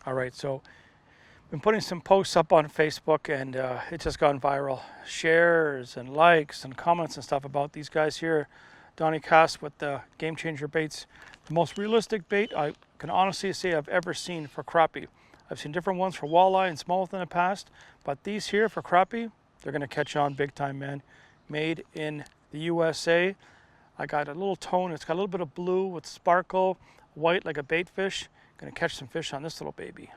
All right, so been putting some posts up on Facebook, and it's just gone viral. Shares and likes and comments and stuff about these guys here. Donnie Cass with the Game Changer baits. The most realistic bait I can honestly say I've ever seen for crappie. I've seen different ones for walleye and smallmouth in the past, but these here for crappie, they're going to catch on big time, man. Made in the USA. I got a little tone. It's got a little bit of blue with sparkle, white like a bait fish. Going to catch some fish on this little baby.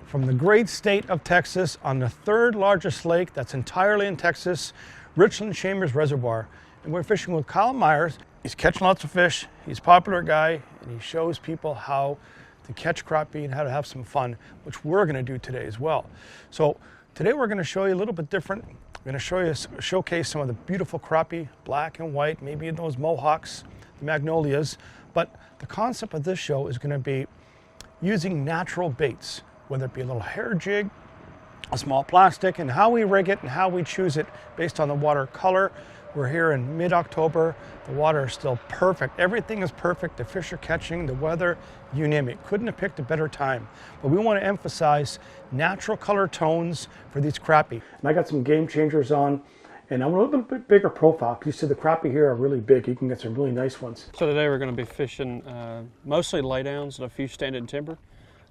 From the great state of Texas on the third largest lake that's entirely in Texas, Richland Chambers Reservoir. And we're fishing with Kyle Myers. He's catching lots of fish. He's a popular guy, and he shows people how to catch crappie and how to have some fun, which we're going to do today as well. So today we're going to show you a little bit different. We're going to show you, showcase some of the beautiful crappie, black and white, maybe those mohawks, the magnolias. But the concept of this show is going to be using natural baits, whether it be a little hair jig, a small plastic, and how we rig it and how we choose it based on the water color. We're here in mid-October. The water is still perfect. Everything is perfect. The fish are catching, the weather, you name it. Couldn't have picked a better time. But we want to emphasize natural color tones for these crappie. And I got some Game Changers on, and I'm a little bit bigger profile, because you see the crappie here are really big. You can get some really nice ones. So today we're going to be fishing mostly laydowns and a few stand-in timber.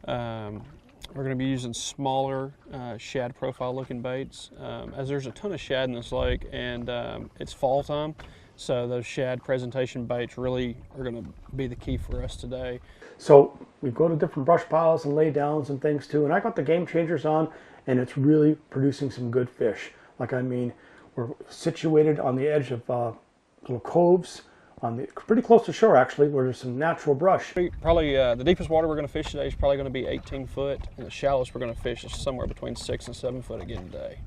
We're going to be using smaller shad profile looking baits, as there's a ton of shad in this lake, and it's fall time, so those shad presentation baits really are going to be the key for us today. So we go to different brush piles and lay downs and things too, and I got the Game Changers on, and it's really producing some good fish. Like, I mean, we're situated on the edge of little coves, pretty close to shore actually, where there's some natural brush. Probably the deepest water we're going to fish today is probably going to be 18 foot, and the shallowest we're going to fish is somewhere between 6 and 7 foot again today.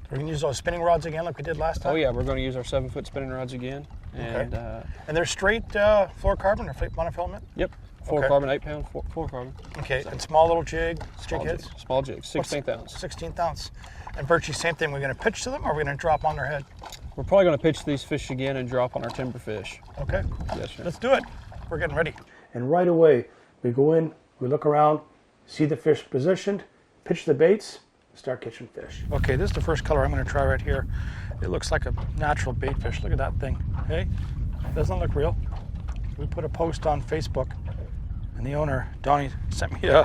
We're going to use those spinning rods again like we did last time? Oh yeah, we're going to use our 7 foot spinning rods again. And, okay. And they're straight fluorocarbon or monofilament? Yep, fluorocarbon, 8 pound fluorocarbon. Okay, and small little jig, heads? Small jigs, 16th ounce. 16th ounce. And virtually same thing, we're going to pitch to them, or we're going to drop on their head? We're probably going to pitch these fish again and drop on our timber fish. Okay. Yes, sir. Let's do it. We're getting ready. And right away, we go in, we look around, see the fish positioned, pitch the baits, start catching fish. Okay, this is the first color I'm going to try right here. It looks like a natural bait fish. Look at that thing. Hey, doesn't look real. We put a post on Facebook, and the owner, Donnie, sent me a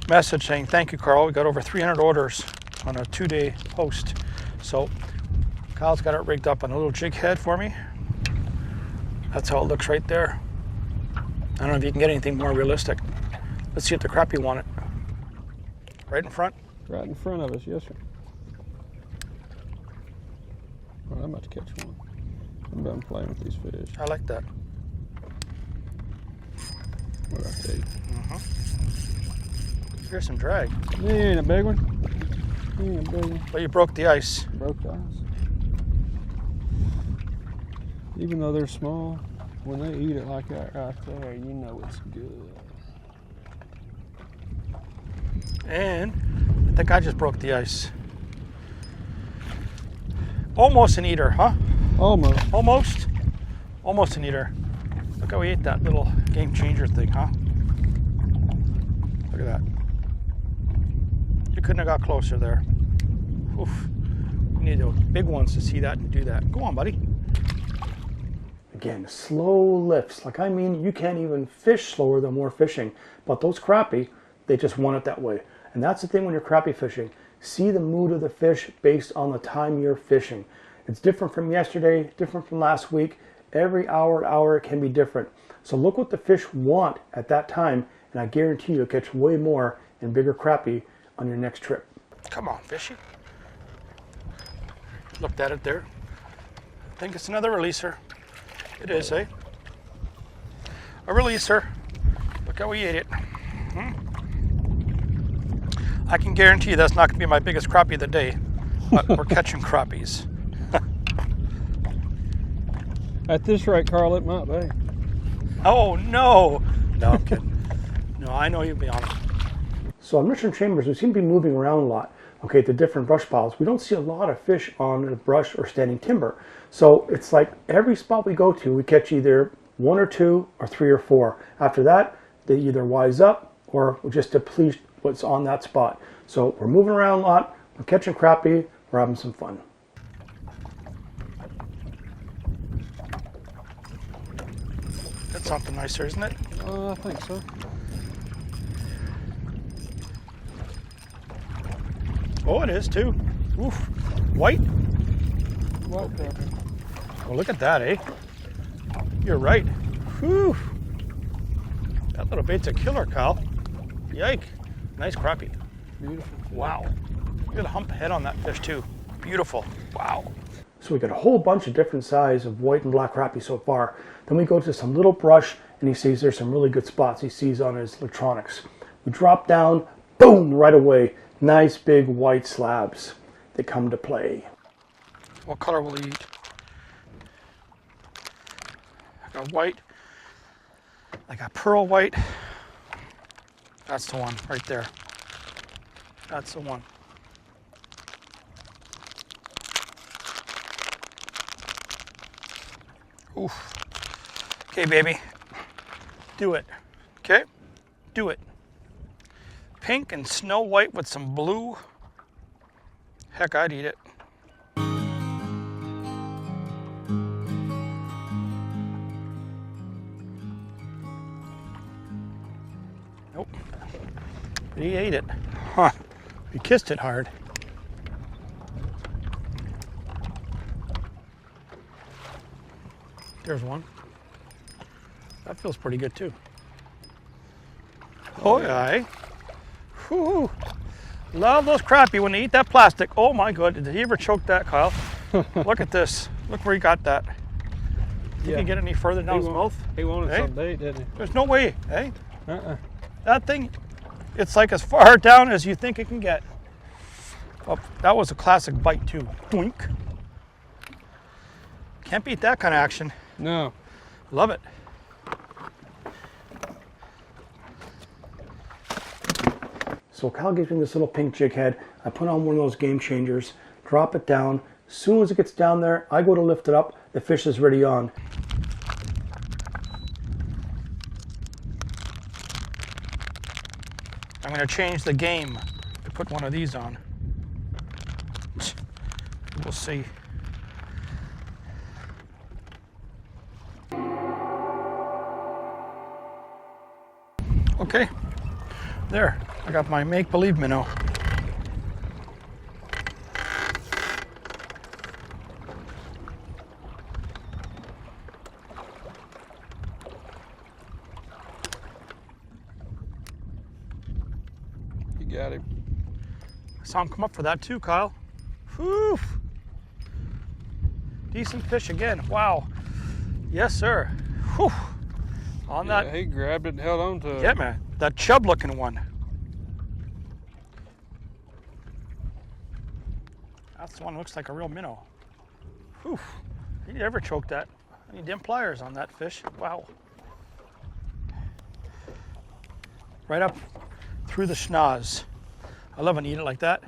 message saying, "Thank you, Carl. We got over 300 orders on a 2-day post." So Kyle's got it rigged up on a little jig head for me. That's how it looks right there. I don't know if you can get anything more realistic. Let's see if the crappie want it. Right in front? Right in front of us, yes, sir. Well, I'm about to catch one. I'm done playing with these fish. I like that. What I tell you? Here's some drag. He ain't a big one. He ain't a big one. But you broke the ice. Broke the ice. Even though they're small, when they eat it like that right there, you know it's good. And I think I just broke the ice. Almost an eater, huh? Almost. Almost? Almost an eater. Look how we ate that little Game Changer thing, huh? Look at that. You couldn't have got closer there. Oof. You need those big ones to see that and do that. Go on, buddy. Again, slow lifts. Like, I mean, you can't even fish slower than we're fishing. But those crappie, they just want it that way. And that's the thing when you're crappie fishing. See the mood of the fish based on the time you're fishing. It's different from yesterday, different from last week. Every hour it can be different. So look what the fish want at that time, and I guarantee you'll catch way more and bigger crappie on your next trip. Come on, fishy. Looked at it there. I think it's another releaser. It is, eh? A releaser. Look how we ate it. I can guarantee you that's not going to be my biggest crappie of the day, but we're catching crappies. At this rate, Carl, it might be. Oh, no. No, I'm kidding. No, I know you'll be on it. So on Richland Chambers, we seem to be moving around a lot, okay, to different brush piles. We don't see a lot of fish on the brush or standing timber. So it's like every spot we go to, we catch either 1 or 2 or 3 or 4. After that, they either wise up or we'll just deplete what's on that spot. So we're moving around a lot, we're catching crappie, we're having some fun. That's something nicer, isn't it? I think so. Oh, it is too. Oof. White? White crappie. Well, look at that, eh? You're right. Whew. That little bait's a killer, Kyle. Yike. Nice crappie. Beautiful. Wow. Look at the hump head on that fish too. Beautiful. Wow. So we got a whole bunch of different size of white and black crappie so far. Then we go to some little brush and he sees there's some really good spots he sees on his electronics. We drop down, boom, right away. Nice big white slabs. They come to play. What color will he eat? I got white. I got pearl white. That's the one right there. That's the one. Oof. Okay, baby. Do it. Okay? Do it. Pink and snow white with some blue. Heck, I'd eat it. Nope. But he ate it. Huh. He kissed it hard. There's one. That feels pretty good too. Oh yeah, eh? Whoo! Love those crappie when they eat that plastic. Oh my god, did he ever choke that, Kyle? Look at this. Look where he got that. He can get any further down his mouth. He wanted Eh? some bait, didn't he? There's no way, eh? Uh-uh. That thing, it's like as far down as you think it can get. Oh, that was a classic bite too. Doink. Can't beat that kind of action. No. Love it. So Kyle gives me this little pink jig head. I put on one of those game changers, drop it down. As soon as it gets down there, I go to lift it up. The fish is ready on. I'm going to change the game to put one of these on. We'll see. Okay, there, I got my make-believe minnow. You got him. I saw him come up for that too, Kyle. Whew. Decent fish again, wow. Yes, sir. Whew. On Yeah, that. he grabbed it and held on to it. Yeah, man. That chub looking one. That's the one that looks like a real minnow. Whew. He never choked that. I need dim pliers on that fish. Wow. Right up through the schnoz. I love when you eat it like that.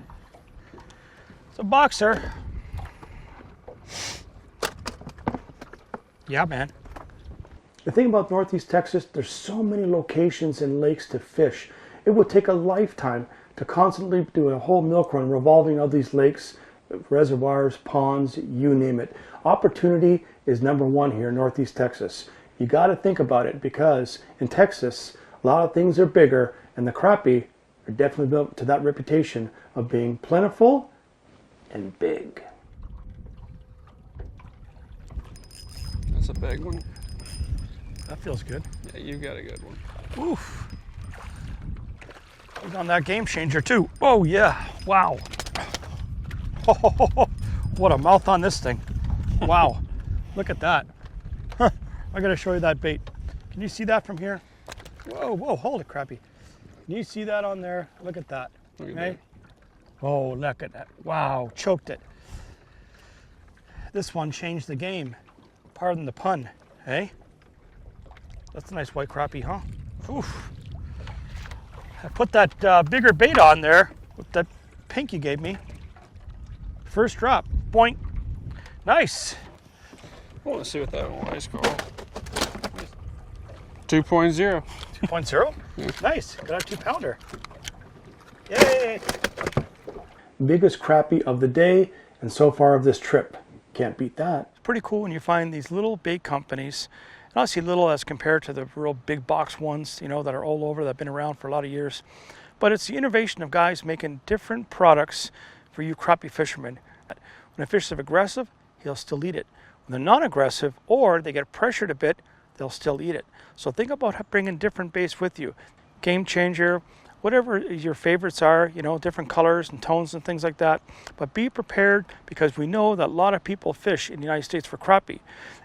It's a boxer. Yeah, man. The thing about Northeast Texas, there's so many locations and lakes to fish. It would take a lifetime to constantly do a whole milk run revolving of these lakes, reservoirs, ponds, you name it. Opportunity is number one here in Northeast Texas. You got to think about it because in Texas, a lot of things are bigger and the crappie are definitely built to that reputation of being plentiful and big. That's a big one. That feels good. Yeah, you got a good one. Oof. He's on that game changer too. Oh yeah, wow. Oh, what a mouth on this thing. Wow, look at that. Huh. I gotta show you that bait. Can you see that from here? Whoa, whoa, hold it, crappie. Can you see that on there? Look at that. Look at Hey? that. Oh, look at that. Wow, choked it. This one changed the game. Pardon the pun, hey? That's a nice white crappie, huh? Oof. I put that bigger bait on there with that pink you gave me. First drop, boink. Nice. I want to see what that one weighs, Carl. 2.0. 2.0? Nice. Got a 2-pounder. Yay! Biggest crappie of the day and so far of this trip. Can't beat that. It's pretty cool when you find these little bait companies, and obviously little as compared to the real big box ones, you know, that are all over, that have been around for a lot of years. But it's the innovation of guys making different products for you crappie fishermen. When a fish is aggressive, he'll still eat it. When they're non-aggressive or they get pressured a bit, they'll still eat it. So think about bringing different baits with you. Game Changer, whatever your favorites are, you know, different colors and tones and things like that. But be prepared, because we know that a lot of people fish in the United States for crappie.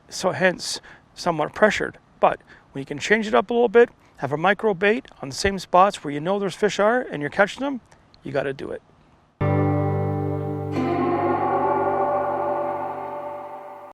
So hence, somewhat pressured. But when you can change it up a little bit, have a micro bait on the same spots where you know there's fish are and you're catching them, you got to do it.